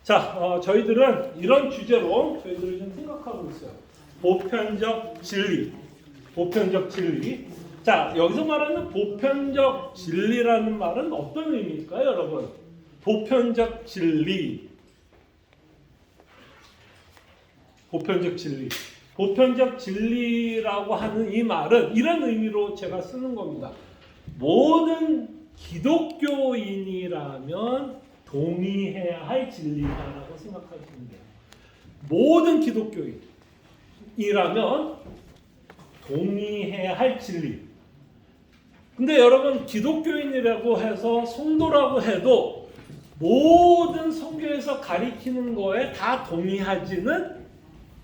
자, 저희들은 이런 주제로 저희들이 좀 생각하고 있어요. 보편적 진리. 보편적 진리. 자, 여기서 말하는 보편적 진리라는 말은 어떤 의미일까요, 여러분? 보편적 진리. 보편적 진리. 보편적 진리라고 하는 이 말은 이런 의미로 제가 쓰는 겁니다. 모든 기독교인이라면 동의해야 할 진리다라고 생각하시면 돼요. 모든 기독교인이라면 동의해야 할 진리. 근데 여러분, 기독교인이라고 해서 성도라고 해도 모든 성경에서 가리키는 거에 다 동의하지는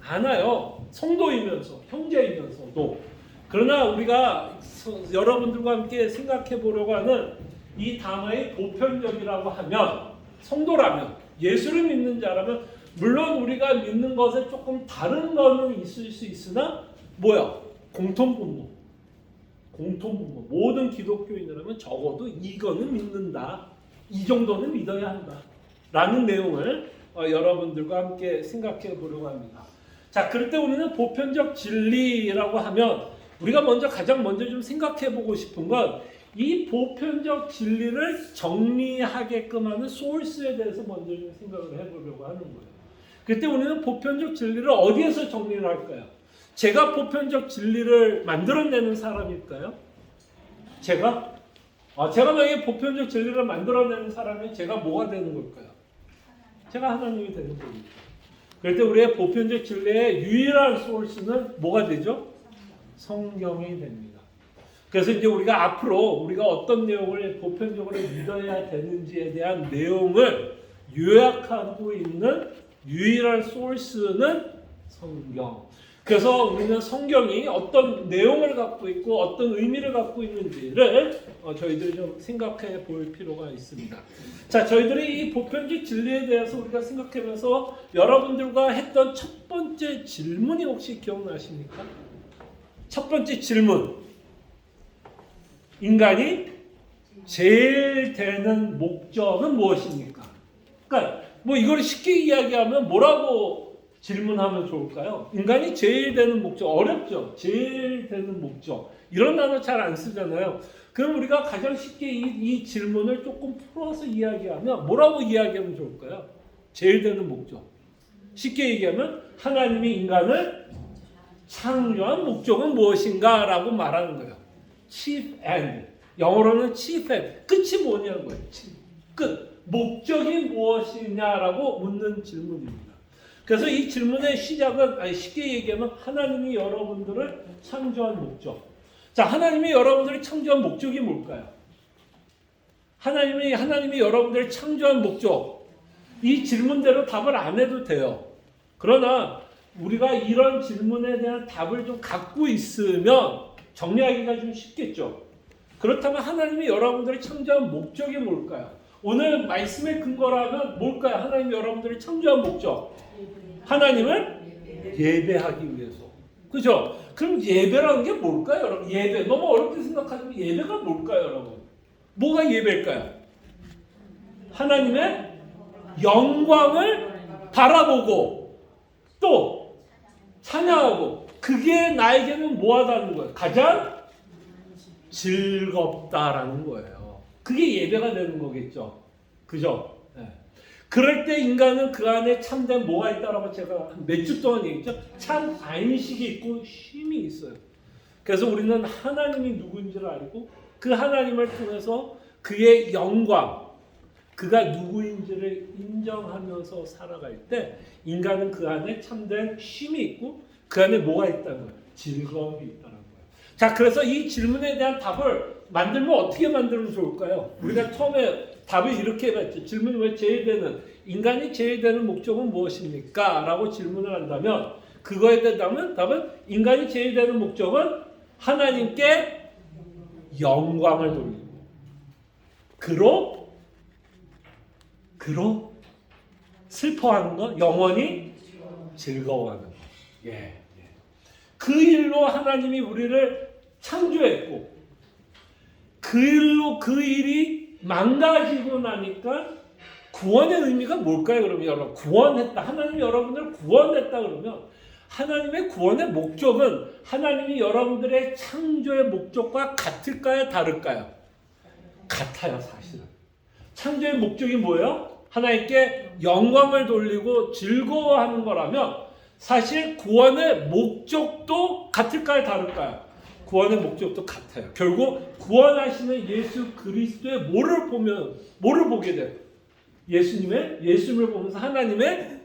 않아요. 성도이면서, 형제이면서도. 그러나 우리가 여러분들과 함께 생각해 보려고 하는 이 단어의 보편적이라고 하면, 성도라면, 예수를 믿는 자라면, 물론 우리가 믿는 것에 조금 다른 거는 있을 수 있으나 뭐야? 공통분모. 모든 기독교인이라면 적어도 이거는 믿는다. 이 정도는 믿어야 한다. 라는 내용을 여러분들과 함께 생각해 보려고 합니다. 자, 그럴 때 우리는 보편적 진리라고 하면 우리가 가장 먼저 좀 생각해 보고 싶은 건 이 보편적 진리를 정리하게끔 하는 소스에 대해서 먼저 좀 생각을 해보려고 하는 거예요. 그때 우리는 보편적 진리를 어디에서 정리를 할까요? 제가 보편적 진리를 만들어내는 사람일까요? 제가 만약에 보편적 진리를 만들어내는 사람이면 제가 뭐가 되는 걸까요? 제가 하나님이 되는 겁니다. 그럴 때 우리의 보편적 진리의 유일한 소스는 뭐가 되죠? 성경이 됩니다. 그래서 이제 우리가 앞으로 우리가 어떤 내용을 보편적으로 믿어야 되는지에 대한 내용을 요약하고 있는 유일한 소스는 성경. 그래서 우리는 성경이 어떤 내용을 갖고 있고 어떤 의미를 갖고 있는지를 저희들이 좀 생각해 볼 필요가 있습니다. 자, 저희들이 이 보편적 진리에 대해서 우리가 생각하면서 여러분들과 했던 첫 번째 질문이 혹시 기억나십니까? 첫 번째 질문. 인간이 제일 되는 목적은 무엇입니까? 그러니까 이걸 쉽게 이야기하면 뭐라고 질문하면 좋을까요? 인간이 제일 되는 목적, 어렵죠? 제일 되는 목적. 이런 단어 잘 안 쓰잖아요. 그럼 우리가 가장 쉽게 이 질문을 조금 풀어서 이야기하면 뭐라고 이야기하면 좋을까요? 제일 되는 목적. 쉽게 얘기하면 하나님이 인간을 창조한 목적은 무엇인가? 라고 말하는 거예요. Chief end. 영어로는 chief end. 끝이 뭐냐는 거예요. 끝. 목적이 무엇이냐라고 묻는 질문입니다. 그래서 이 질문의 시작은 쉽게 얘기하면 하나님이 여러분들을 창조한 목적. 자, 하나님이 여러분들을 창조한 목적이 뭘까요? 하나님이 여러분들을 창조한 목적. 이 질문대로 답을 안 해도 돼요. 그러나 우리가 이런 질문에 대한 답을 좀 갖고 있으면 정리하기가 좀 쉽겠죠. 그렇다면 하나님이 여러분들을 창조한 목적이 뭘까요? 오늘 말씀의 근거라면 뭘까요? 하나님이 여러분들을 창조한 목적. 하나님을 예배하기 위해서. 그죠? 그럼 예배라는 게 뭘까요, 여러분? 예배. 너무 어렵게 생각하지만 예배가 뭘까요, 여러분? 뭐가 예배일까요? 하나님의 영광을 바라보고 또 찬양하고, 그게 나에게는 뭐하다는 거예요? 가장 즐겁다라는 거예요. 그게 예배가 되는 거겠죠. 그죠? 네. 그럴 때 인간은 그 안에 참된 뭐가 있다라고 제가 몇 주 동안 얘기했죠. 참 안식이 있고 쉼이 있어요. 그래서 우리는 하나님이 누구인지를 알고 그 하나님을 통해서 그의 영광, 그가 누구인지를 인정하면서 살아갈 때 인간은 그 안에 참된 쉼이 있고 그 안에 뭐가 있다는 거예요? 즐거움이 있다는 거예요. 자, 그래서 이 질문에 대한 답을 만들면 어떻게 만들면 좋을까요? 우리가 처음에 답을 이렇게 해봤죠. 질문이 왜 제일 되는, 인간이 제일 되는 목적은 무엇입니까? 라고 질문을 한다면 그거에 대한 답은 인간이 제일 되는 목적은 하나님께 영광을 돌리고 그로 슬퍼하는 것, 영원히 즐거워하는 것. 예. 그 일로 하나님이 우리를 창조했고 그 일이 망가지고 나니까 구원의 의미가 뭘까요? 그러면 여러분 구원했다. 하나님이 여러분을 구원했다 그러면 하나님의 구원의 목적은 하나님이 여러분들의 창조의 목적과 같을까요? 다를까요? 같아요, 사실은. 창조의 목적이 뭐예요? 하나님께 영광을 돌리고 즐거워하는 거라면 사실 구원의 목적도 같을까요? 다를까요? 구원의 목적도 같아요. 결국 구원하시는 예수 그리스도의 뭐를 보게 돼요? 예수님을 보면서 하나님의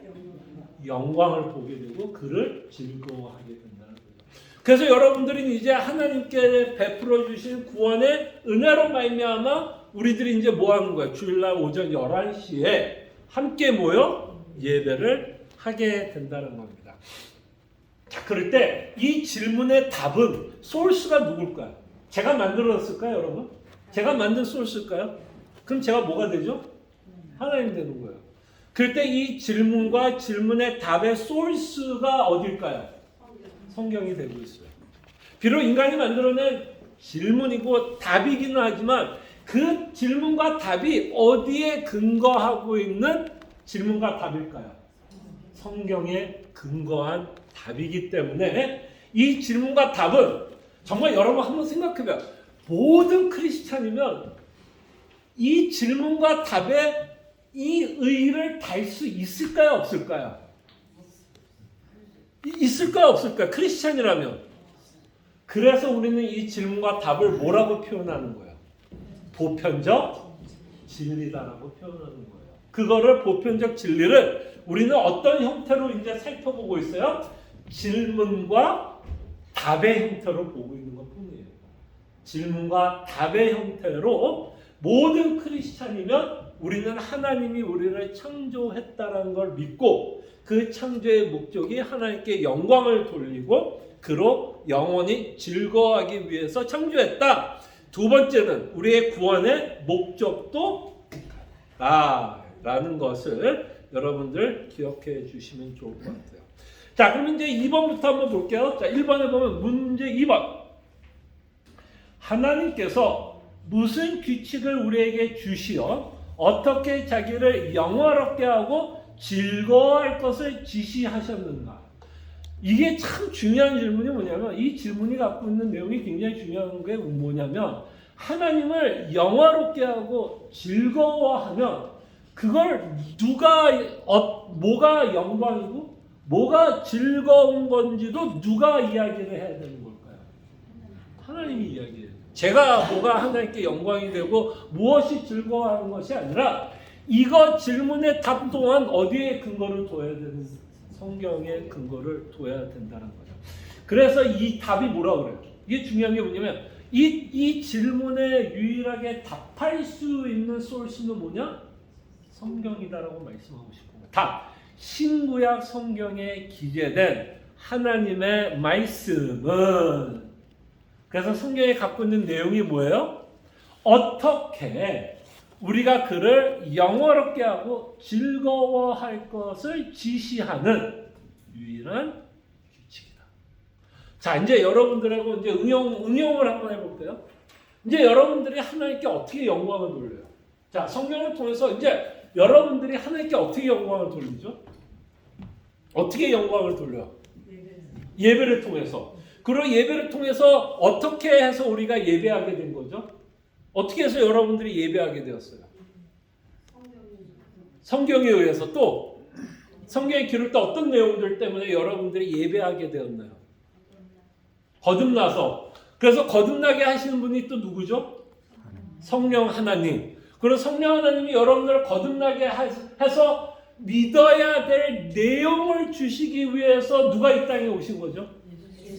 영광을 보게 되고 그를 즐거워하게 된다는 거예요. 그래서 여러분들이 이제 하나님께 베풀어 주신 구원의 은혜로 말미암아 우리들이 이제 뭐 하는 거예요? 주일날 오전 11시에 함께 모여 예배를 하게 된다는 겁니다. 자, 그럴 때 이 질문의 답은 소스가 누굴까요? 제가 만들었을까요, 여러분? 제가 만든 소스일까요? 그럼 제가 뭐가 되죠? 하나님 되는 거예요. 그럴 때 이 질문과 질문의 답의 소스가 어딜까요? 성경이 되고 있어요. 비록 인간이 만들어낸 질문이고 답이기는 하지만 그 질문과 답이 어디에 근거하고 있는 질문과 답일까요? 성경에 근거한 답이기 때문에 이 질문과 답은 정말 여러분 한번 생각해봐요. 모든 크리스찬이면 이 질문과 답에 이 의의를 달 수 있을까요? 없을까요? 있을까요? 없을까요? 크리스찬이라면. 그래서 우리는 이 질문과 답을 뭐라고 표현하는 거예요? 보편적 진리다라고 표현하는 거예요. 그거를 보편적 진리를 우리는 어떤 형태로 이제 살펴보고 있어요? 질문과 답의 형태로 보고 있는 것 뿐이에요. 질문과 답의 형태로 모든 크리스찬이면 우리는 하나님이 우리를 창조했다는 걸 믿고 그 창조의 목적이 하나님께 영광을 돌리고 그로 영원히 즐거워하기 위해서 창조했다. 두 번째는 우리의 구원의 목적도 라는 것을 여러분들 기억해 주시면 좋을 것 같아요. 자, 그럼 이제 2번부터 한번 볼게요. 자, 1번에 보면 문제 2번. 하나님께서 무슨 규칙을 우리에게 주시어 어떻게 자기를 영화롭게 하고 즐거워할 것을 지시하셨는가? 이게 참 중요한 질문이 뭐냐면 이 질문이 갖고 있는 내용이 굉장히 중요한 게 뭐냐면 하나님을 영화롭게 하고 즐거워하면 그걸 뭐가 영광이고 뭐가 즐거운 건지도 누가 이야기를 해야 되는 걸까요? 하나님이 이야기해요. 제가 뭐가 하나님께 영광이 되고 무엇이 즐거워하는 것이 아니라 이거 질문의 답 또한 어디에 근거를 둬야 되는 성경의 근거를 둬야 된다는 거죠. 그래서 이 답이 뭐라 그래요? 이게 중요한 게 뭐냐면 이 질문에 유일하게 답할 수 있는 소스는 뭐냐? 성경이다라고 말씀하고 싶은 답. 신구약 성경에 기재된 하나님의 말씀은 그래서 성경에 갖고 있는 내용이 뭐예요? 어떻게 우리가 그를 영화롭게 하고 즐거워할 것을 지시하는 유일한 규칙이다. 자, 이제 여러분들하고 이제 응용을 한번 해볼게요. 이제 여러분들이 하나님께 어떻게 영광을 돌려요? 자, 성경을 통해서 이제 여러분들이 하나님께 어떻게 영광을 돌리죠? 어떻게 영광을 돌려요? 예배를 통해서. 그리고 예배를 통해서 어떻게 해서 우리가 예배하게 된 거죠? 어떻게 해서 여러분들이 예배하게 되었어요? 성경에 의해서. 또 성경에 기록된 어떤 내용들 때문에 여러분들이 예배하게 되었나요? 거듭나서. 그래서 거듭나게 하시는 분이 또 누구죠? 성령 하나님. 그리고 성령 하나님이 여러분들을 거듭나게 해서 믿어야 될 내용을 주시기 위해서 누가 이 땅에 오신 거죠?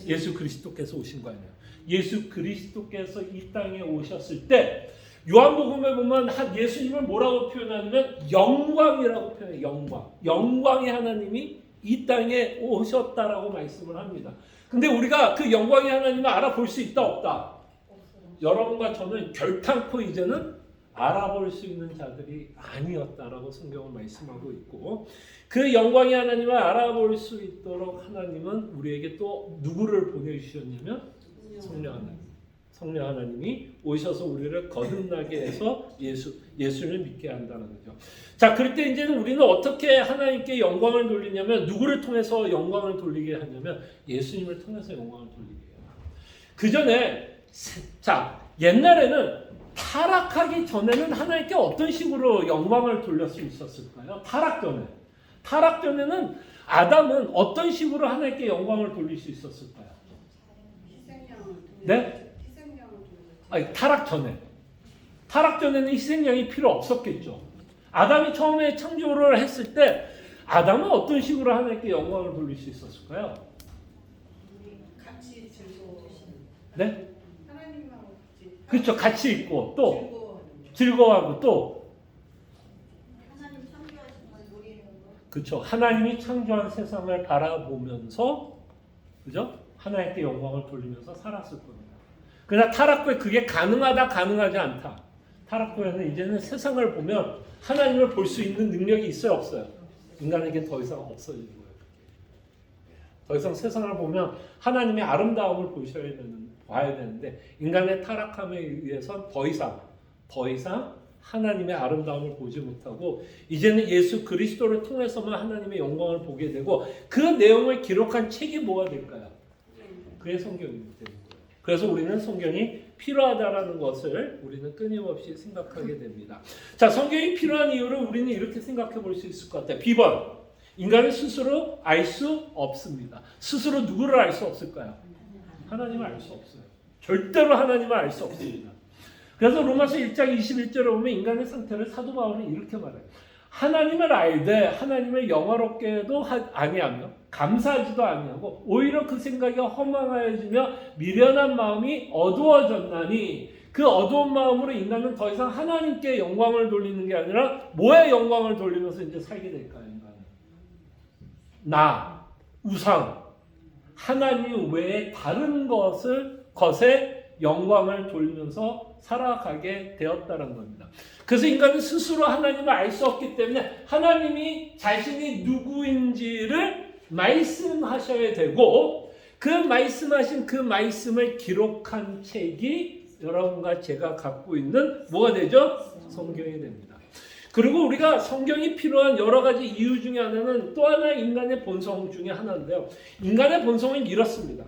예수 그리스도께서 오신 거 아니에요. 예수 그리스도께서 이 땅에 오셨을 때 요한복음에 보면 예수님을 뭐라고 표현하냐면 영광이라고 표현해요. 영광. 영광의 하나님이 이 땅에 오셨다라고 말씀을 합니다. 근데 우리가 그 영광의 하나님을 알아볼 수 있다 없다? 여러분과 저는 결탄코 이제는 알아볼 수 있는 자들이 아니었다라고 성경은 말씀하고 있고 그 영광의 하나님을 알아볼 수 있도록 하나님은 우리에게 또 누구를 보내주셨냐면 성령 하나님. 성령 하나님이 오셔서 우리를 거듭나게 해서 예수를 믿게 한다는 거죠. 자, 그럴 때 이제는 우리는 어떻게 하나님께 영광을 돌리냐면 누구를 통해서 영광을 돌리게 하냐면 예수님을 통해서 영광을 돌리게 해요. 그 전에 자, 옛날에는 타락하기 전에는 하나님께 어떤 식으로 영광을 돌릴 수 있었을까요? 타락 전에는 아담은 어떤 식으로 하나님께 영광을 돌릴 수 있었을까요? 네? 아니, 타락 전에는 희생양이 필요 없었겠죠. 아담이 처음에 창조를 했을 때 아담은 어떤 식으로 하나님께 영광을 돌릴 수 있었을까요? 같이 네? 하나님하고 그렇죠. 같이 있고 또 즐거워하고 또 하나님 창조하신 걸 누리는 거. 그렇죠. 하나님이 창조한 세상을 바라보면서 그죠? 하나님께 영광을 돌리면서 살았을 겁니다. 그러나 타락 후에 그게 가능하다 가능하지 않다. 타락 후에는 이제는 세상을 보면 하나님을 볼 수 있는 능력이 있어요 없어요? 인간에게 더 이상 없어지는 거예요. 더 이상 세상을 보면 하나님의 아름다움을 봐야 되는데 인간의 타락함에 의해서 더 이상 하나님의 아름다움을 보지 못하고 이제는 예수 그리스도를 통해서만 하나님의 영광을 보게 되고 그 내용을 기록한 책이 뭐가 될까요? 그게 성경이 되는 거예요. 그래서 우리는 성경이 필요하다라는 것을 우리는 끊임없이 생각하게 됩니다. 자, 성경이 필요한 이유를 우리는 이렇게 생각해 볼 수 있을 것 같아요. B번, 인간은 스스로 알 수 없습니다. 스스로 누구를 알 수 없을까요? 하나님을 알 수 없어요. 절대로 하나님을 알 수 없습니다. 그래서 로마서 1장 21절에 보면 인간의 상태를 사도 바울은 이렇게 말해요. 하나님을 알되 하나님을 영화롭게도 아니하며 감사하지도 아니하고 오히려 그 생각이 허망하여지며 미련한 마음이 어두워졌나니 그 어두운 마음으로 인간은 더 이상 하나님께 영광을 돌리는 게 아니라 뭐에 영광을 돌리면서 이제 살게 될까요? 인간은 나, 우상, 하나님 외에 다른 것에 영광을 돌리면서 살아가게 되었다는 겁니다. 그래서 인간은 스스로 하나님을 알 수 없기 때문에 하나님이 자신이 누구인지를 말씀하셔야 되고 그 말씀하신 그 말씀을 기록한 책이 여러분과 제가 갖고 있는 뭐가 되죠? 성경이 됩니다. 그리고 우리가 성경이 필요한 여러 가지 이유 중에 하나는 또 하나 인간의 본성 중에 하나인데요. 인간의 본성은 이렇습니다.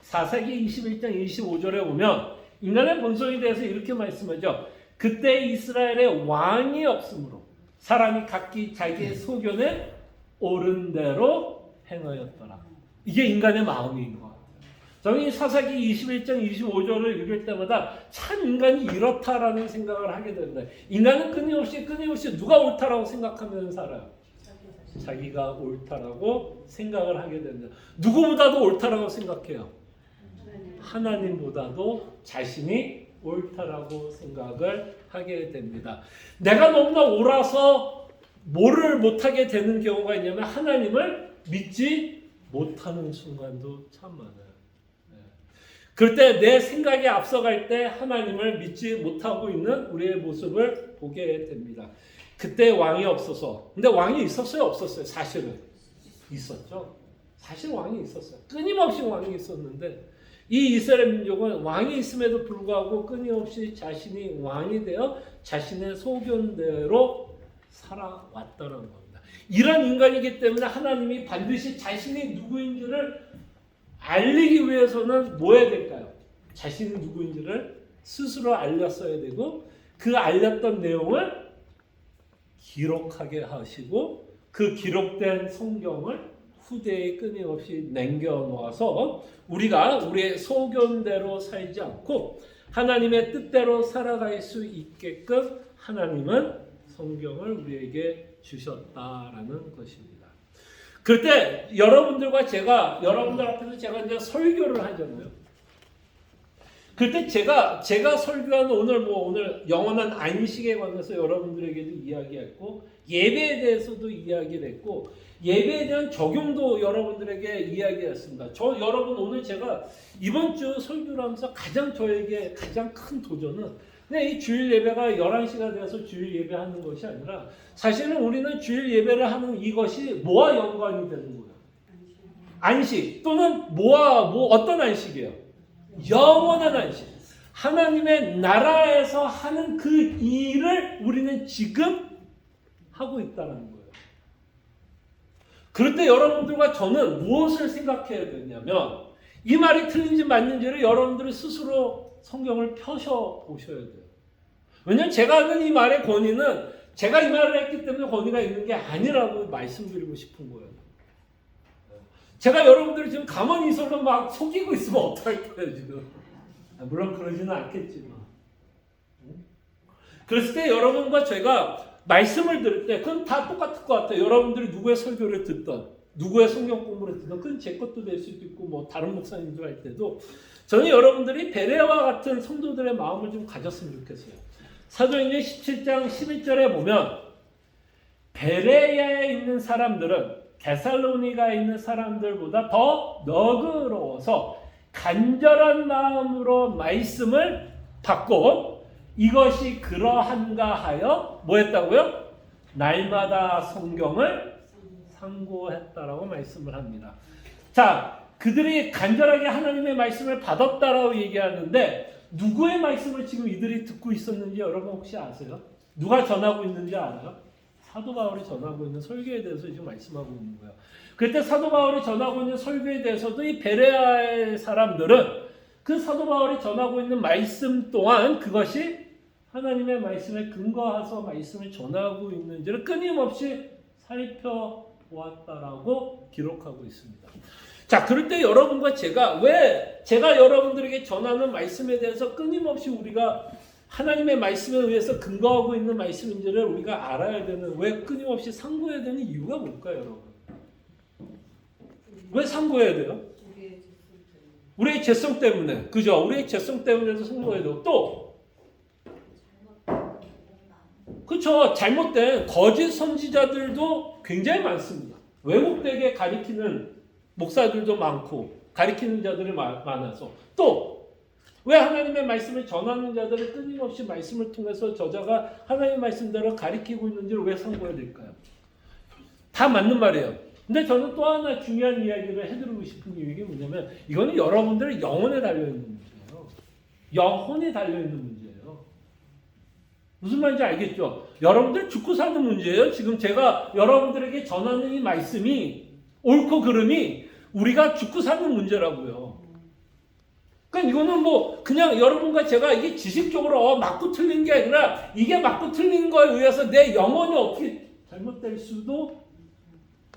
사사기 21장 25절에 보면 인간의 본성에 대해서 이렇게 말씀하죠. 그때 이스라엘에 왕이 없으므로 사람이 각기 자기의 소견에 옳은 대로 행하였더라. 이게 인간의 마음인 것 같아요. 저는 사사기 21장 25절을 읽을 때마다 참 인간이 이렇다라는 생각을 하게 됩니다. 인간은 끊임없이 누가 옳다라고 생각하면 살아요. 자기가 옳다라고 생각을 하게 됩니다. 누구보다도 옳다라고 생각해요. 하나님보다도 자신이 옳다라고 생각을 하게 됩니다. 내가 너무나 옳아서 뭐를 못하게 되는 경우가 있냐면 하나님을 믿지 못하는 순간도 참 많아요. 그럴 때 내 생각이 앞서갈 때 하나님을 믿지 못하고 있는 우리의 모습을 보게 됩니다. 그때 왕이 없어서, 근데 왕이 있었어요 없었어요? 사실은 있었죠. 사실 왕이 있었어요. 끊임없이 왕이 있었는데 이 이스라엘 민족은 왕이 있음에도 불구하고 끊임없이 자신이 왕이 되어 자신의 소견대로 살아왔다는 겁니다. 이런 인간이기 때문에 하나님이 반드시 자신이 누구인지를 알리기 위해서는 뭐 해야 될까요? 자신이 누구인지를 스스로 알렸어야 되고 그 알렸던 내용을 기록하게 하시고 그 기록된 성경을 후대에 끊임없이 남겨놓아서 우리가 우리의 소견대로 살지 않고 하나님의 뜻대로 살아갈 수 있게끔 하나님은 성경을 우리에게 주셨다라는 것입니다. 그때 여러분들 앞에서 제가 이제 설교를 하잖아요. 그때 제가 설교하는 오늘 영원한 안식에 관해서 여러분들에게도 이야기했고 예배에 대해서도 이야기를 했고 예배에 대한 적용도 여러분들에게 이야기했습니다. 여러분 오늘 제가 이번 주 설교를 하면서 저에게 가장 큰 도전은 그냥 이 주일 예배가 11시가 되어서 주일 예배하는 것이 아니라 사실은 우리는 주일 예배를 하는 이것이 뭐와 연관이 되는 거예요? 안식 또는 어떤 안식이에요? 영원한 안식. 하나님의 나라에서 하는 그 일을 우리는 지금 하고 있다는 거예요. 그럴 때 여러분들과 저는 무엇을 생각해야 되냐면 이 말이 틀린지 맞는지를 여러분들이 스스로 성경을 펴셔 보셔야 돼요. 왜냐하면 제가 하는 이 말의 권위는 제가 이 말을 했기 때문에 권위가 있는 게 아니라고 말씀드리고 싶은 거예요. 제가 여러분들이 지금 가만히 있어서 막 속이고 있으면 어떡할 거예요 지금. 물론 그러지는 않겠지만. 그랬을 때 여러분과 제가 말씀을 들을 때 그건 다 똑같을 것 같아요. 여러분들이 누구의 설교를 듣던 누구의 성경 공부를 듣던 그건 제 것도 될 수도 있고 뭐 다른 목사님들 할 때도 저는 여러분들이 베레아와 같은 성도들의 마음을 좀 가졌으면 좋겠어요. 사도행전 17장 11절에 보면 베레아에 있는 사람들은 데살로니가에 있는 사람들보다 더 너그러워서 간절한 마음으로 말씀을 받고 이것이 그러한가 하여 뭐 했다고요? 날마다 성경을 상고했다라고 말씀을 합니다. 자, 그들이 간절하게 하나님의 말씀을 받았다라고 얘기하는데 누구의 말씀을 지금 이들이 듣고 있었는지 여러분 혹시 아세요? 누가 전하고 있는지 알아요? 사도 바울이 전하고 있는 설교에 대해서 지금 말씀하고 있는 거예요. 그때 사도 바울이 전하고 있는 설교에 대해서도 이 베레아의 사람들은 그 사도 바울이 전하고 있는 말씀 또한 그것이 하나님의 말씀에 근거해서 말씀을 전하고 있는지를 끊임없이 살펴보았다라고 기록하고 있습니다. 자, 그럴 때 여러분과 왜 제가 여러분들에게 전하는 말씀에 대해서 끊임없이 우리가 하나님의 말씀에 의해서 근거하고 있는 말씀인지를 우리가 알아야 되는, 왜 끊임없이 상고해야 되는 이유가 뭘까요, 여러분? 왜 상고해야 돼요? 우리의 죄성 때문에, 그죠? 우리의 죄성 때문에도 상고해야 되고, 또 그렇죠. 잘못된 거짓 선지자들도 굉장히 많습니다. 왜곡되게 가리키는 목사들도 많고 가리키는 자들이 많아서 또 왜 하나님의 말씀을 전하는 자들을 끊임없이 말씀을 통해서 저자가 하나님의 말씀대로 가리키고 있는지를 왜 상고해야 될까요? 다 맞는 말이에요. 근데 저는 또 하나 중요한 이야기를 해드리고 싶은 이유가 뭐냐면 이거는 여러분들의 영혼에 달려있는 문제예요. 영혼에 달려있는 문제예요. 무슨 말인지 알겠죠? 여러분들 죽고 사는 문제예요. 지금 제가 여러분들에게 전하는 이 말씀이 옳고 그름이 우리가 죽고 사는 문제라고요. 그러니까 이거는 뭐 그냥 여러분과 제가 이게 지식적으로 맞고 틀린 게 아니라 이게 맞고 틀린 거에 의해서 내 영혼이 어떻게 잘못될 수도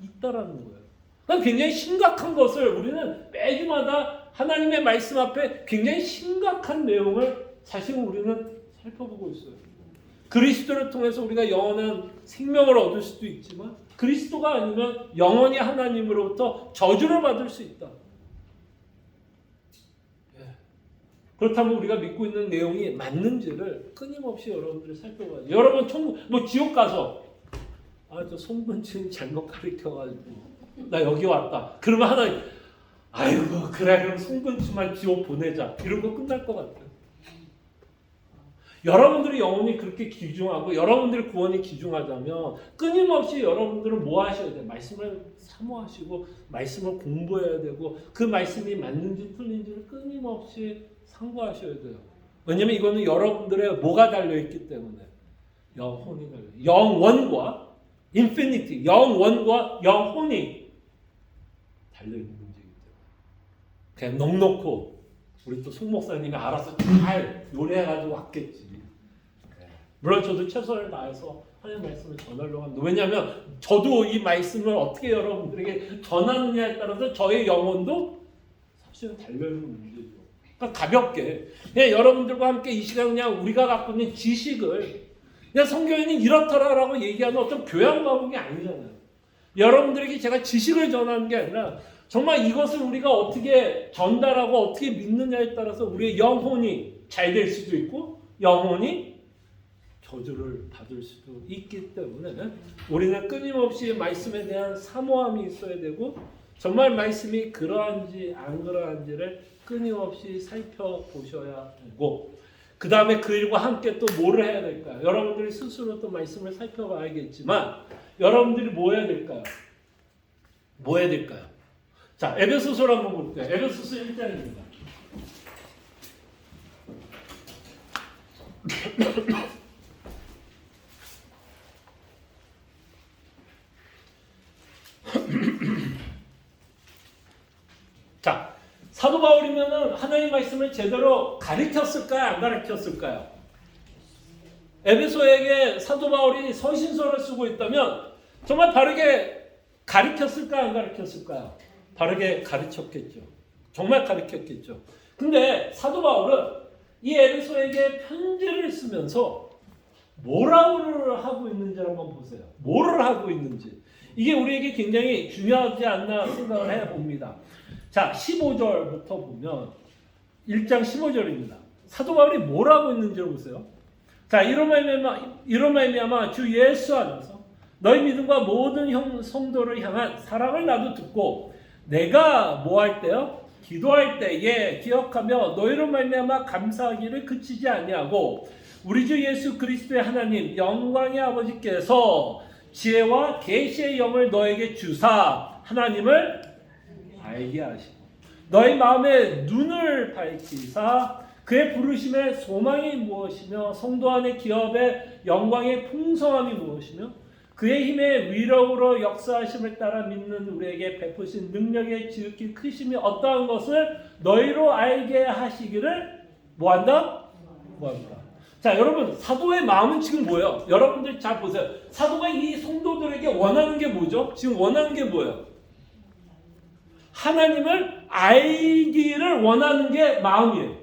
있다라는 거예요. 그러니까 굉장히 심각한 것을 우리는 매주마다 하나님의 말씀 앞에 굉장히 심각한 내용을 사실 우리는 살펴보고 있어요. 그리스도를 통해서 우리가 영원한 생명을 얻을 수도 있지만 그리스도가 아니면 영원히 하나님으로부터 저주를 받을 수 있다. 그렇다면 우리가 믿고 있는 내용이 맞는지를 끊임없이 여러분들이 살펴봐야 돼요. 여러분 지옥 가서 저 송근친 잘못 가르쳐가지고 나 여기 왔다. 그러면 하나님 아이고 그래 그럼 송근친만 지옥 보내자. 이런 거 끝날 것 같아요. 여러분들이 영혼이 그렇게 귀중하고 여러분들의 구원이 귀중하다면 끊임없이 여러분들은 뭐 하셔야 돼요? 말씀을 사모하시고 말씀을 공부해야 되고 그 말씀이 맞는지 틀린지를 끊임없이 상고하셔야 돼요. 왜냐면 이거는 여러분들의 뭐가 달려있기 때문에 영혼이 달려요. 영원과 인피니티, 영원과 영혼이 달려있는 문제이기 때문에 그냥 넉넉고 우리 또 송 목사님이 알아서 잘 요리해가지고 왔겠지. 물론 저도 최선을 다해서 하나님 말씀을 전하려고 합니다. 왜냐하면 저도 이 말씀을 어떻게 여러분들에게 전하느냐에 따라서 저의 영혼도 사실은 달려있는 문제죠. 그러니까 가볍게 그냥 여러분들과 함께 이 시간 그냥 우리가 갖고 있는 지식을 그냥 성경에는 이렇더라라고 얘기하는 어떤 교양 과목이 아니잖아요. 여러분들에게 제가 지식을 전하는 게 아니라 정말 이것을 우리가 어떻게 전달하고 어떻게 믿느냐에 따라서 우리의 영혼이 잘 될 수도 있고 영혼이 저주를 받을 수도 있기 때문에 우리는 끊임없이 말씀에 대한 사모함이 있어야 되고 정말 말씀이 그러한지 안 그러한지를 끊임없이 살펴보셔야 되고 그 다음에 그 일과 함께 또 뭐를 해야 될까요? 여러분들이 스스로 또 말씀을 살펴봐야겠지만 여러분들이 뭐 해야 될까요? 뭐 해야 될까요? 자, 에베소서를 한번 볼게요. 에베소서 1장입니다. 자, 사도 바울이면은 하나님 말씀을 제대로 가르쳤을까요? 안 가르쳤을까요? 에베소에게 사도 바울이 서신서를 쓰고 있다면 정말 바르게 가르쳤을까요? 안 가르쳤을까요? 바르게 가르쳤겠죠. 정말 가르쳤겠죠. 근데 사도 바울은 이 에베소에게 편지를 쓰면서 뭐라고 하고 있는지 한번 보세요. 뭐를 하고 있는지. 이게 우리에게 굉장히 중요하지 않나 생각을 해봅니다. 자, 15절부터 보면 1장 15절입니다. 사도 바울이 뭘 하고 있는지 보세요. 자, 이로 말미암아 주 예수 안에서 너희 믿음과 모든 성도를 향한 사랑을 나도 듣고 내가 뭐 할 때요? 기도할 때에 기억하며 너희로 말미암아 감사하기를 그치지 아니하고 우리 주 예수 그리스도의 하나님 영광의 아버지께서 지혜와 계시의 영을 너에게 주사 하나님을 알게 하시고 너희 마음의 눈을 밝히사 그의 부르심의 소망이 무엇이며 성도 안의 기업의 영광의 풍성함이 무엇이며 그의 힘의 위력으로 역사하심을 따라 믿는 우리에게 베푸신 능력의 지극히 크심이 어떠한 것을 너희로 알게 하시기를 뭐한다? 뭐한다. 자, 여러분 사도의 마음은 지금 뭐예요? 여러분들 잘 보세요. 사도가 이 성도들에게 원하는 게 뭐죠? 지금 원하는 게 뭐예요? 하나님을 알기를 원하는 게 마음이에요.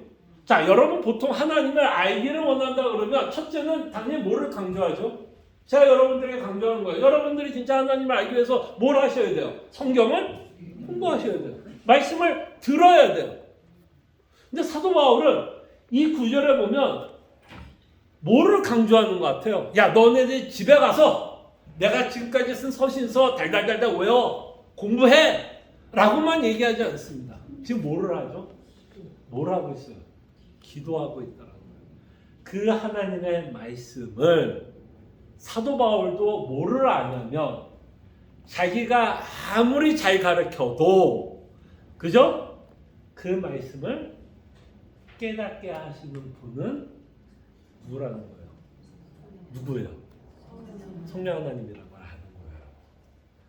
자, 여러분 보통 하나님을 알기를 원한다 그러면 첫째는 당연히 뭐를 강조하죠? 제가 여러분들에게 강조하는 거예요. 여러분들이 진짜 하나님을 알기 위해서 뭘 하셔야 돼요? 성경을 공부하셔야 돼요. 말씀을 들어야 돼요. 근데 사도 바울은 이 구절에 보면 뭐를 강조하는 것 같아요? 야, 너네들 집에 가서 내가 지금까지 쓴 서신서 달달달달 외워 공부해 라고만 얘기하지 않습니다. 지금 뭐를 하죠? 뭘 하고 있어요? 기도하고 있다는 거예요. 그 하나님의 말씀을 사도 바울도 뭐를 아냐면 자기가 아무리 잘 가르쳐도 그죠? 그 말씀을 깨닫게 하시는 분은 누구라는 거예요? 누구예요? 성령 하나님이라고 하는 거예요.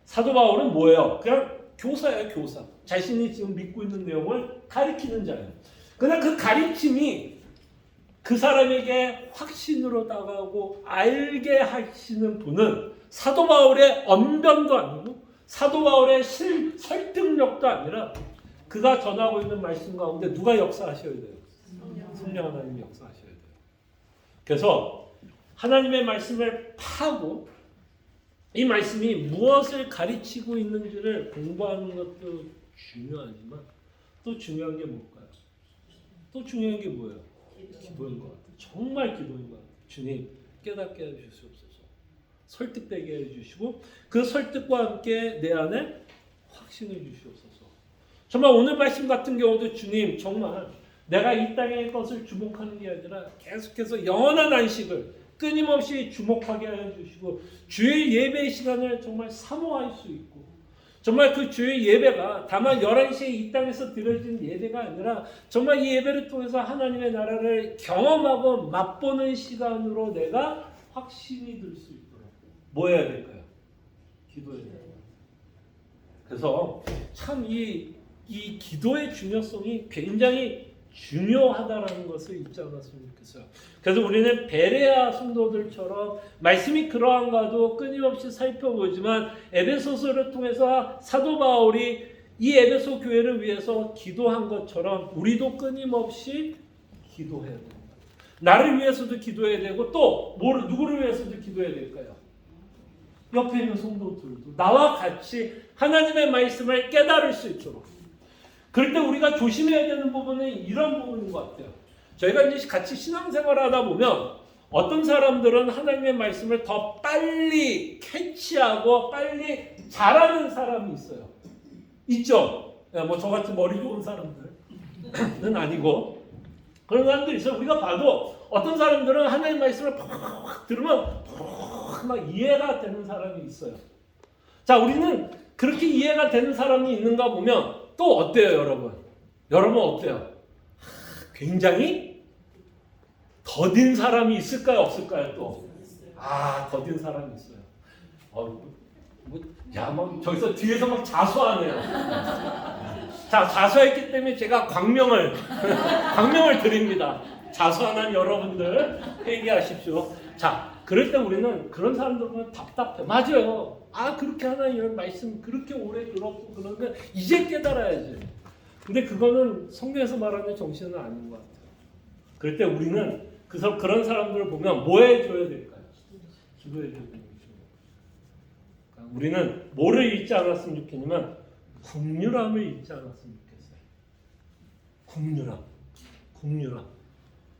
사도 바울은 뭐예요? 그냥 교사예요, 교사. 자신이 지금 믿고 있는 내용을 가르치는 자예요. 그러나 그 가르침이 그 사람에게 확신으로 다가오고 알게 하시는 분은 사도 바울의 언변도 아니고 사도 바울의 설득력도 아니라 그가 전하고 있는 말씀 가운데 누가 역사하셔야 돼요? 성령 하나님이 역사하셔야 돼요. 그래서 하나님의 말씀을 파고 이 말씀이 무엇을 가르치고 있는지를 공부하는 것도 중요하지만 또 중요한 게 뭘까요? 또 중요한 게 뭐예요? 기도인 것 같아요. 정말 기도인 것 같아요. 주님 깨닫게 해주시옵소서. 설득되게 해주시고 그 설득과 함께 내 안에 확신을 주시옵소서. 정말 오늘 말씀 같은 경우도 주님 정말 내가 이 땅의 것을 주목하는 게 아니라 계속해서 영원한 안식을 끊임없이 주목하게 해주시고 주의 예배 시간을 정말 사모할 수 있고 정말 그 주의 예배가 다만 11시에 이 땅에서 드려진 예배가 아니라 정말 이 예배를 통해서 하나님의 나라를 경험하고 맛보는 시간으로 내가 확신이 들 수 있도록 뭐 해야 될까요? 기도해야 돼요. 그래서 참 이 기도의 중요성이 굉장히 중요하다라는 것을 잊지 않았으면 좋겠어요. 그래서 우리는 베레아 성도들처럼 말씀이 그러한가도 끊임없이 살펴보지만 에베소서를 통해서 사도 바울이 이 에베소 교회를 위해서 기도한 것처럼 우리도 끊임없이 기도해야 됩니다. 나를 위해서도 기도해야 되고 또 누구를 위해서도 기도해야 될까요? 옆에 있는 성도들도 나와 같이 하나님의 말씀을 깨달을 수 있도록 그럴 때 우리가 조심해야 되는 부분은 이런 부분인 것 같아요. 저희가 이제 같이 신앙생활을 하다 보면 어떤 사람들은 하나님의 말씀을 더 빨리 캐치하고 빨리 잘하는 사람이 있어요. 있죠? 뭐 저같이 머리 좋은 사람들은 아니고 그런 사람들이 있어요. 우리가 봐도 어떤 사람들은 하나님의 말씀을 팍 들으면 막 이해가 되는 사람이 있어요. 자, 우리는 그렇게 이해가 되는 사람이 있는가 보면 또 어때요, 여러분? 여러분 어때요? 굉장히 더딘 사람이 있을까요, 없을까요? 또 더딘 사람이 있어요. 저기서 뒤에서 막 자수하네요. 자, 자수했기 때문에 제가 광명을 드립니다. 자수하는 여러분들 회개하십시오. 자, 그럴 때 우리는 그런 사람들 보면 답답해. 맞아요. 그렇게 하나님의 말씀 그렇게 오래 들었고 그러면 이제 깨달아야지. 근데 그거는 성경에서 말하는 정신은 아닌 것 같아요. 그럴 때 우리는 그런 사람들을 보면 뭐 해줘야 될까요? 기도해줘야 되는 거죠. 그러니까 우리는 뭐를 잊지 않았으면 좋겠냐면 긍휼함을 잊지 않았으면 좋겠어요. 긍휼함.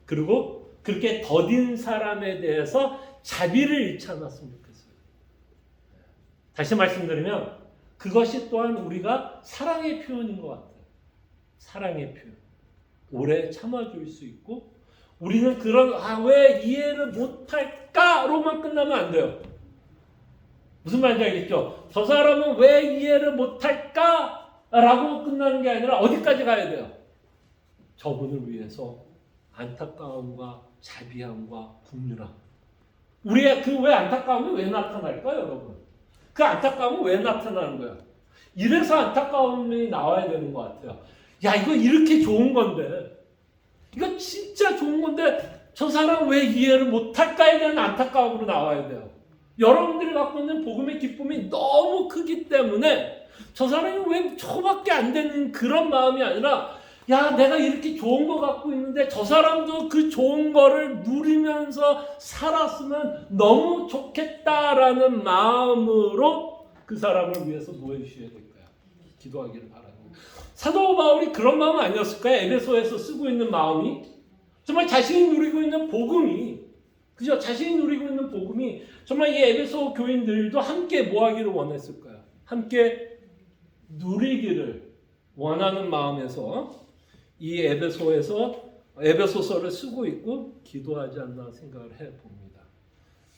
그리고 그렇게 더딘 사람에 대해서 자비를 잃지 않았으면 좋겠어요. 다시 말씀드리면 그것이 또한 우리가 사랑의 표현인 것 같아요. 사랑의 표현. 오래 참아줄 수 있고 우리는 왜 이해를 못할까로만 끝나면 안 돼요. 무슨 말인지 알겠죠? 저 사람은 왜 이해를 못할까라고 끝나는 게 아니라 어디까지 가야 돼요? 저분을 위해서 안타까움과 자비함과 긍휼함. 우리의 왜 안타까움이 왜 나타날까요, 여러분? 그 안타까움은 왜 나타나는 거야? 이래서 안타까움이 나와야 되는 것 같아요. 이거 이렇게 좋은 건데, 이거 진짜 좋은 건데 저 사람 왜 이해를 못할까에 대한 안타까움으로 나와야 돼요. 여러분들이 갖고 있는 복음의 기쁨이 너무 크기 때문에 저 사람이 왜 저밖에 안 되는 그런 마음이 아니라 내가 이렇게 좋은 거 갖고 있는데 저 사람도 그 좋은 거를 누리면서 살았으면 너무 좋겠다라는 마음으로 그 사람을 위해서 뭐 해주셔야 될까요? 기도하기를 바랍니다. 사도 바울이 그런 마음 아니었을까요? 에베소에서 쓰고 있는 마음이 정말 자신이 누리고 있는 복음이 그죠? 자신이 누리고 있는 복음이 정말 이 에베소 교인들도 함께 뭐 하기를 원했을까요? 함께 누리기를 원하는 마음에서 이 에베소서를 쓰고 있고 기도하지 않나 생각을 해봅니다.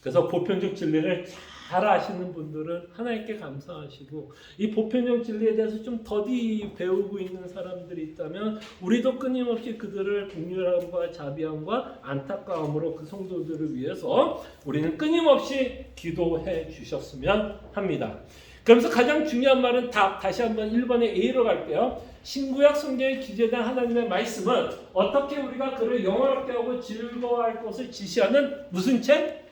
그래서 보편적 진리를 잘 아시는 분들은 하나님께 감사하시고 이 보편적 진리에 대해서 좀 더디 배우고 있는 사람들이 있다면 우리도 끊임없이 그들을 긍휼함과 자비함과 안타까움으로 그 성도들을 위해서 우리는 끊임없이 기도해 주셨으면 합니다. 그러면서 가장 중요한 말은 다시 한번 1번의 A로 갈게요. 신구약 성경에 기재된 하나님의 말씀은 어떻게 우리가 그를 영원하게 하고 즐거워할 것을 지시하는 무슨 책?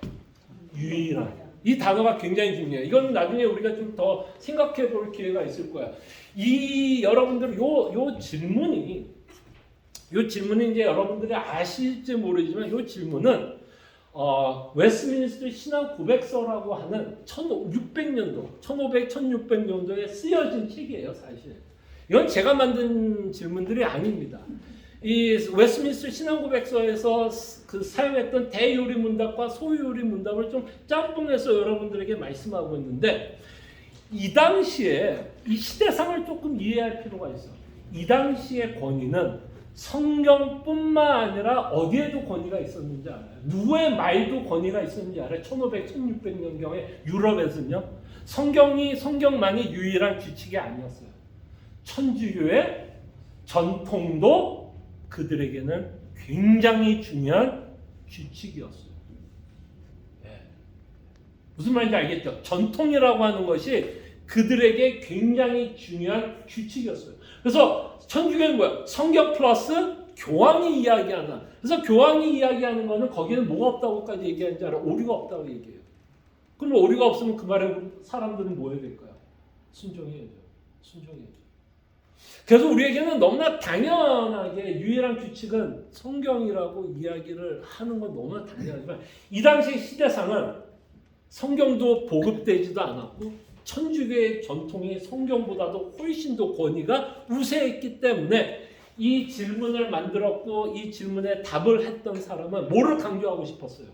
유일한. 이 단어가 굉장히 중요해요. 이건 나중에 우리가 좀 더 생각해 볼 기회가 있을 거야. 여러분들 요 질문이 이제 여러분들이 아실지 모르지만 이 질문은 웨스트민스터 신앙 고백서라고 하는 1600년도, 1600년도에 쓰여진 책이에요, 사실. 이건 제가 만든 질문들이 아닙니다. 이 웨스트민스터 신앙 고백서에서 사용했던 대요리 문답과 소요리 문답을 좀 짬뽕해서 여러분들에게 말씀하고 있는데 이 당시에 이 시대상을 조금 이해할 필요가 있어. 이 당시의 권위는 성경뿐만 아니라 어디에도 권위가 있었는지 알아요? 누구의 말도 권위가 있었는지 알아요? 1500, 1600년경에 유럽에서는요. 성경만이 유일한 규칙이 아니었어요. 천주교의 전통도 그들에게는 굉장히 중요한 규칙이었어요. 무슨 말인지 알겠죠? 전통이라고 하는 것이 그들에게 굉장히 중요한 규칙이었어요. 그래서 천주교는 뭐야? 성경 플러스 교황이 이야기하는. 그래서 교황이 이야기하는 거는 거기는 뭐가 없다고까지 얘기하는지 알아? 오류가 없다고 얘기해요. 그럼 오류가 없으면 그 말에 사람들은 뭐 해야 될까요? 순종해야죠. 그래서 우리에게는 너무나 당연하게 유일한 규칙은 성경이라고 이야기를 하는 건 너무나 당연하지만 이 당시 시대상은 성경도 보급되지도 않았고 천주교의 전통이 성경보다도 훨씬 더 권위가 우세했기 때문에 이 질문을 만들었고 이 질문에 답을 했던 사람은 뭐를 강조하고 싶었어요?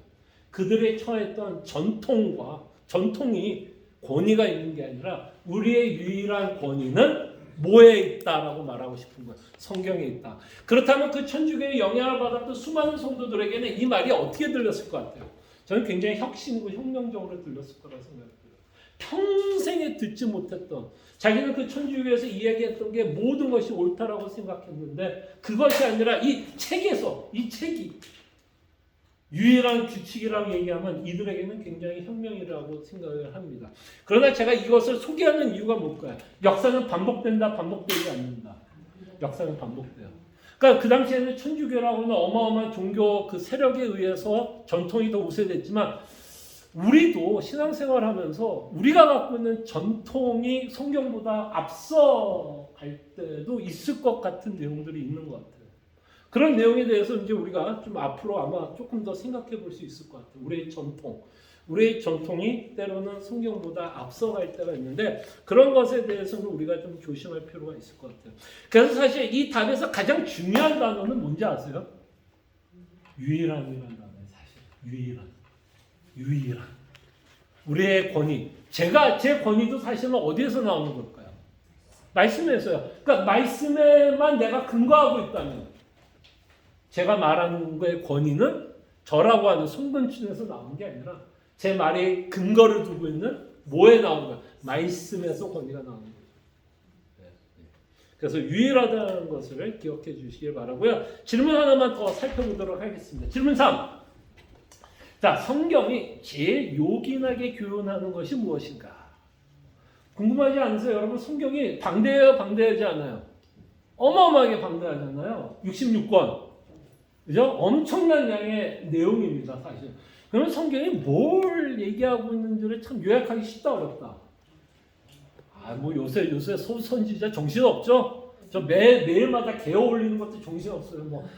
그들이 처했던 전통이 권위가 있는 게 아니라 우리의 유일한 권위는 뭐에 있다라고 말하고 싶은 거예요. 성경에 있다. 그렇다면 그 천주교의 영향을 받았던 수많은 성도들에게는 이 말이 어떻게 들렸을 것 같아요? 저는 굉장히 혁신이고 혁명적으로 들렸을 거라 생각해요. 평생에 듣지 못했던 자기는 그 천주교에서 이야기했던 게 모든 것이 옳다라고 생각했는데 그것이 아니라 이 책이 유일한 규칙이라고 얘기하면 이들에게는 굉장히 혁명이라고 생각을 합니다. 그러나 제가 이것을 소개하는 이유가 뭘까요? 역사는 반복된다, 반복되지 않는다. 역사는 반복돼요. 그러니까 그 당시에는 천주교라고 하는 어마어마한 종교 그 세력에 의해서 전통이 더 우세됐지만 우리도 신앙생활하면서 우리가 갖고 있는 전통이 성경보다 앞서 갈 때도 있을 것 같은 내용들이 있는 것 같아요. 그런 내용에 대해서 이제 우리가 좀 앞으로 아마 조금 더 생각해 볼 수 있을 것 같아요. 우리의 전통이 때로는 성경보다 앞서갈 때가 있는데 그런 것에 대해서는 우리가 좀 조심할 필요가 있을 것 같아요. 그래서 사실 이 답에서 가장 중요한 단어는 뭔지 아세요? 유일함이라는 단어예요. 사실 유일함. 우리의 권위. 제 권위도 사실은 어디에서 나오는 걸까요? 말씀에서요. 그러니까 말씀에만 내가 근거하고 있다면 제가 말하는 거의 권위는 저라고 하는 송근춘에서 나온 게 아니라 제 말에 근거를 두고 있는 뭐에 나오는 거예요? 말씀에서 권위가 나오는 거죠. 그래서 유일하다는 것을 기억해 주시길 바라고요. 질문 하나만 더 살펴보도록 하겠습니다. 질문 3. 자, 성경이 제일 요긴하게 교훈하는 것이 무엇인가? 궁금하지 않으세요? 여러분, 성경이 방대해요, 방대하지 않아요? 어마어마하게 방대하잖아요. 66권. 그죠? 엄청난 양의 내용입니다, 사실. 그러면 성경이 뭘 얘기하고 있는지를 참 요약하기 쉽다, 어렵다. 뭐 요새 선지자 정신없죠? 저 매일마다 개어 올리는 것도 정신없어요. 뭐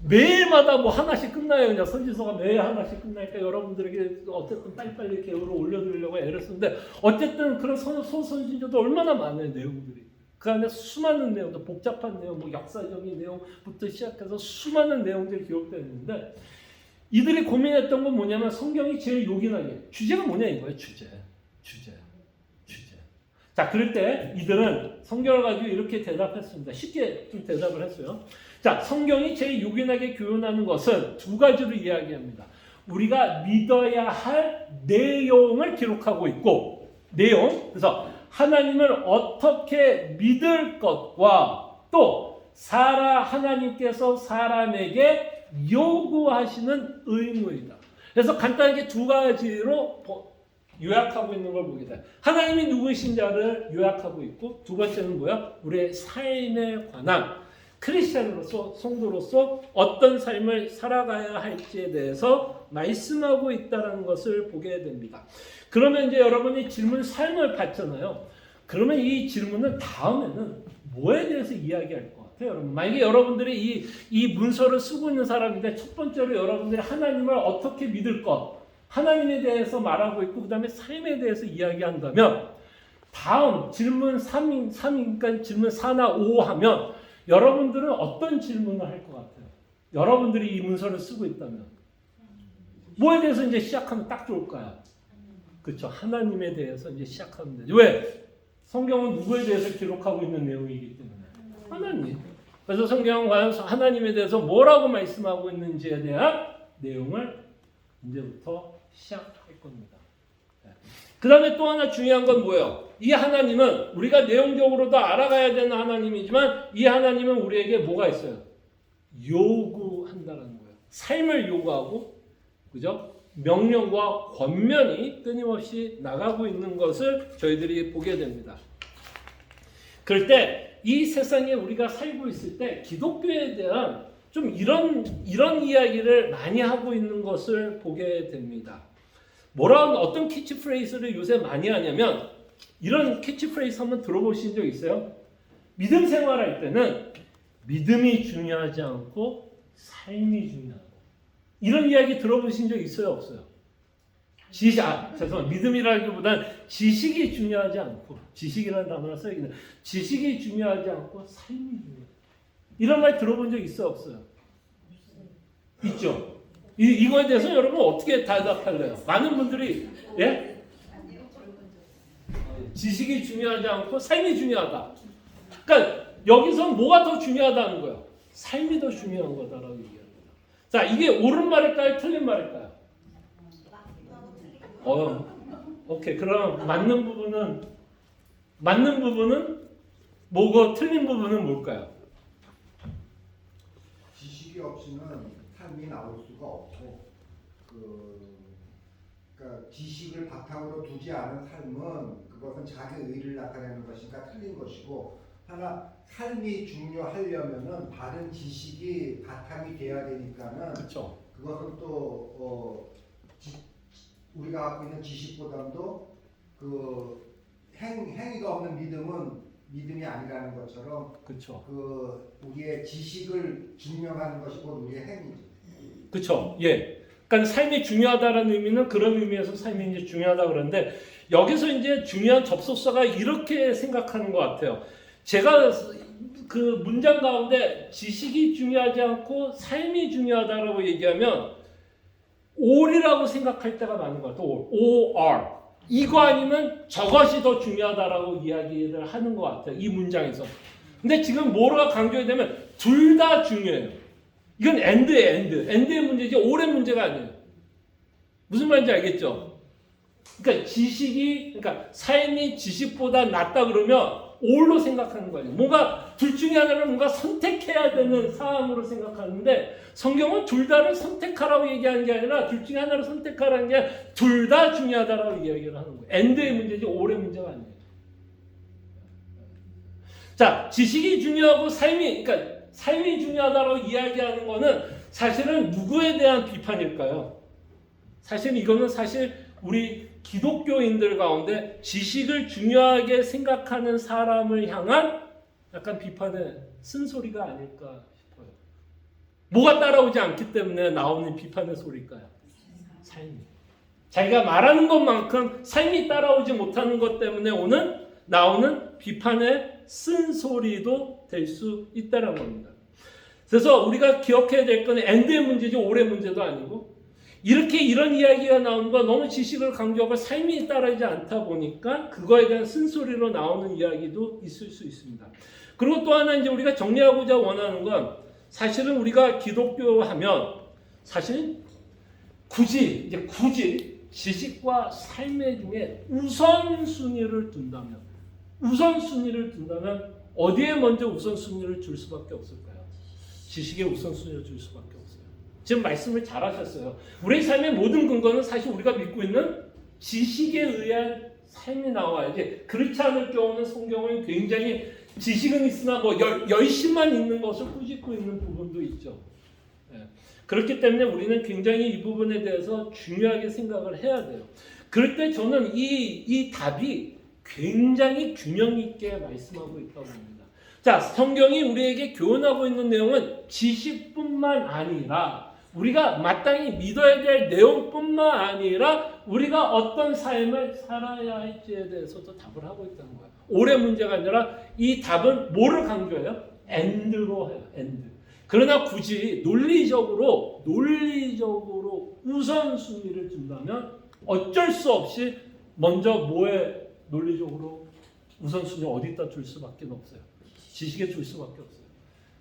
매일마다 뭐 하나씩 끝나요. 그냥 선지서가 매일 하나씩 끝나니까 여러분들에게 어쨌든 빨리빨리 개어를 올려드리려고 애를 쓰는데 어쨌든 그런 선지자도 얼마나 많아요, 내용들이. 그 안에 수많은 내용들, 복잡한 내용, 뭐 역사적인 내용부터 시작해서 수많은 내용들이 기록되어 있는데 이들이 고민했던 건 뭐냐면 성경이 제일 요긴하게 주제가 뭐냐 이거예요. 주제. 자, 그럴 때 이들은 성경을 가지고 이렇게 대답했습니다. 쉽게 좀 대답을 했어요. 자, 성경이 제일 요긴하게 교훈하는 것은 두 가지로 이야기합니다. 우리가 믿어야 할 내용을 기록하고 있고 내용. 그래서 하나님을 어떻게 믿을 것과 또 하나님께서 사람에게 요구하시는 의무이다. 그래서 간단하게 두 가지로 요약하고 있는 걸 보게 돼요. 하나님이 누구이신지를 요약하고 있고 두 번째는 뭐야? 우리의 삶에 관한 크리스찬으로서 성도로서 어떤 삶을 살아가야 할지에 대해서 말씀하고 있다는 것을 보게 됩니다. 그러면 이제 여러분이 질문 삶을 받잖아요. 그러면 이 질문은 다음에는 뭐에 대해서 이야기할 것 같아요, 여러분? 만약에 여러분들이 이 문서를 쓰고 있는 사람인데 첫 번째로 여러분들이 하나님을 어떻게 믿을 것, 하나님에 대해서 말하고 있고 그 다음에 삶에 대해서 이야기한다면 다음 질문 3이니까 질문 4나 5 하면 여러분들은 어떤 질문을 할 것 같아요? 여러분들이 이 문서를 쓰고 있다면 뭐에 대해서 이제 시작하면 딱 좋을까요? 그렇죠. 하나님에 대해서 이제 시작하면 되죠. 왜? 성경은 누구에 대해서 기록하고 있는 내용이기 때문에 하나님. 그래서 성경은 과연 하나님에 대해서 뭐라고 말씀하고 있는지에 대한 내용을 이제부터 시작할 겁니다. 그 다음에 또 하나 중요한 건 뭐예요? 이 하나님은 우리가 내용적으로도 알아가야 되는 하나님이지만 이 하나님은 우리에게 뭐가 있어요? 요구한다는 거예요. 삶을 요구하고, 그죠? 명령과 권면이 끊임없이 나가고 있는 것을 저희들이 보게 됩니다. 그럴 때 이 세상에 우리가 살고 있을 때 기독교에 대한 좀 이런 이야기를 많이 하고 있는 것을 보게 됩니다. 어떤 캐치프레이즈를 요새 많이 하냐면 이런 캐치프레이즈 한번 들어보신 적 있어요? 믿음 생활할 때는 믿음이 중요하지 않고 삶이 중요하고 이런 이야기 들어보신 적 있어요? 없어요? 죄송합니다. 믿음이라기보다는 지식이 중요하지 않고 지식이라는 단어를 써야겠네요. 지식이 중요하지 않고 삶이 중요해요. 이런 말 들어본 적 있어요? 없어요? 있죠? 이거에 대해서 여러분 어떻게 대답할래요? 많은 분들이 예? 지식이 중요하지 않고 삶이 중요하다. 그러니까 여기서 뭐가 더 중요하다는 거예요? 삶이 더 중요한 거다라고 얘기합니다. 자, 이게 옳은 말일까요? 틀린 말일까요? 오케이. 그럼 맞는 부분은 뭐고 틀린 부분은 뭘까요? 지식이 없이는 삶이 나올 수가 없고 그러니까 지식을 바탕으로 두지 않은 삶은 그것은 자기 의를 나타내는 것이니까 틀린 것이고, 하나 삶이 중요하려면은 바른 지식이 바탕이 돼야 되니까는 그렇죠. 그것은 또 우리가 갖고 있는 지식보다도 그 행위가 없는 믿음은 믿음이 아니라는 것처럼 그렇죠. 우리의 지식을 증명하는 것이 곧 우리의 행위죠. 그렇죠. 예. 그러니까 삶이 중요하다는 의미는 그런 의미에서 삶이 이제 중요하다 그러는데, 여기서 이제 중요한 접속사가 이렇게 생각하는 것 같아요. 제가 그 문장 가운데 지식이 중요하지 않고 삶이 중요하다라고 얘기하면 or이라고 생각할 때가 많은 것 같아요. or. 이거 아니면 저것이 더 중요하다라고 이야기를 하는 것 같아요. 이 문장에서. 근데 지금 뭐가 강조해야 되면 둘 다 중요해요. 이건 end의 문제지 or의 문제가 아니에요. 무슨 말인지 알겠죠? 그러니까 그러니까 삶이 지식보다 낫다 그러면 or로 생각하는 거예요. 뭔가 둘 중에 하나를 뭔가 선택해야 되는 사항으로 생각하는데, 성경은 둘 다를 선택하라고 얘기하는 게 아니라 둘 중에 하나를 선택하라는 게 아니라 둘 다 중요하다라고 이야기를 하는 거예요. end의 문제지 or의 문제가 아니에요. 자, 지식이 중요하고 그러니까 삶이 중요하다고 이야기하는 거는 사실은 누구에 대한 비판일까요? 사실 우리 기독교인들 가운데 지식을 중요하게 생각하는 사람을 향한 약간 비판의 쓴소리가 아닐까 싶어요. 뭐가 따라오지 않기 때문에 나오는 비판의 소리일까요? 삶이. 자기가 말하는 것만큼 삶이 따라오지 못하는 것 때문에 나오는 비판의 쓴소리도 될 수 있다는 겁니다. 그래서 우리가 기억해야 될 건 end의 문제지 or의 문제도 아니고, 이런 이야기가 나오는 거 너무 지식을 강조하고 삶이 따르지 않다 보니까 그거에 대한 쓴소리로 나오는 이야기도 있을 수 있습니다. 그리고 또 하나 이제 우리가 정리하고자 원하는 건, 사실은 우리가 기독교 하면 사실 굳이 지식과 삶의 중에 우선순위를 둔다면 어디에 먼저 우선순위를 줄 수밖에 없을까요? 지식에 우선순위를 줄 수밖에 없어요. 지금 말씀을 잘 하셨어요. 우리의 삶의 모든 근거는 사실 우리가 믿고 있는 지식에 의한 삶이 나와야지, 그렇지 않을 경우는 성경은 굉장히 지식은 있으나 열심만 있는 것을 꾸짖고 있는 부분도 있죠. 그렇기 때문에 우리는 굉장히 이 부분에 대해서 중요하게 생각을 해야 돼요. 그럴 때 저는 이 답이 굉장히 균형 있게 말씀하고 있다고 봅니다. 자, 성경이 우리에게 교훈하고 있는 내용은 지식뿐만 아니라 우리가 마땅히 믿어야 될 내용뿐만 아니라 우리가 어떤 삶을 살아야 할지에 대해서도 답을 하고 있다는 거예요. 올해 문제가 아니라 이 답은 뭐를 강조해요? end로 해요. end. 그러나 굳이 논리적으로 우선순위를 준다면 어쩔 수 없이 먼저 뭐에 논리적으로 우선순위 어디다 줄 수밖에 없어요. 지식에 줄 수밖에 없어요.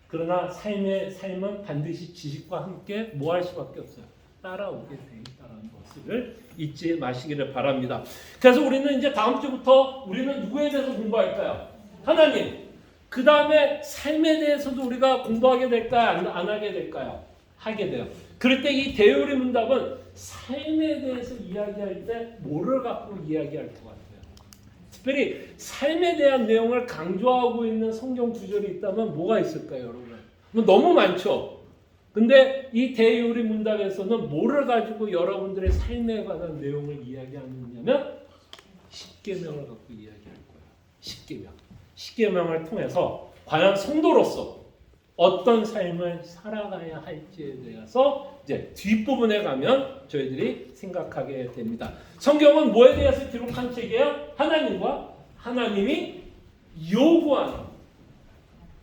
그러나 삶은 반드시 지식과 함께 뭐 할 수밖에 없어요. 따라오게 돼 있다는 것을 잊지 마시기를 바랍니다. 그래서 우리는 이제 다음 주부터 우리는 누구에 대해서 공부할까요? 하나님. 그 다음에 삶에 대해서도 우리가 공부하게 될까요? 안 하게 될까요? 하게 돼요. 그럴 때 이 대요리 문답은 삶에 대해서 이야기할 때 뭐를 갖고 이야기할 것 같아요? 특별히 삶에 대한 내용을 강조하고 있는 성경 구절이 있다면 뭐가 있을까요, 여러분? 너무 많죠. 근데 이 대요리 문답에서는 뭐를 가지고 여러분들의 삶에 관한 내용을 이야기하느냐면 십계명을 갖고 이야기할 거예요. 십계명을 통해서 과연 성도로서 어떤 삶을 살아가야 할지에 대해서 이제 뒷부분에 가면 저희들이 생각하게 됩니다. 성경은 뭐에 대해서 기록한 책이에요? 하나님과 하나님이 요구하는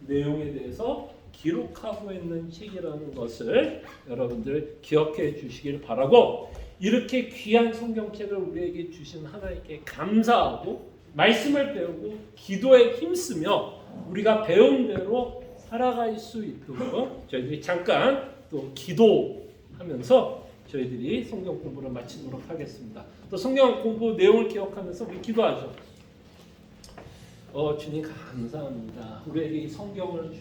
내용에 대해서 기록하고 있는 책이라는 것을 여러분들 기억해 주시길 바라고, 이렇게 귀한 성경책을 우리에게 주신 하나님께 감사하고 말씀을 배우고 기도에 힘쓰며 우리가 배운 대로 살아갈 수 있도록 저희들이 잠깐 또 기도하면서 저희들이 성경 공부를 마치도록 하겠습니다. 또 성경 공부 내용을 기억하면서 우리 기도하죠. 주님 감사합니다. 우리에게 이 성경을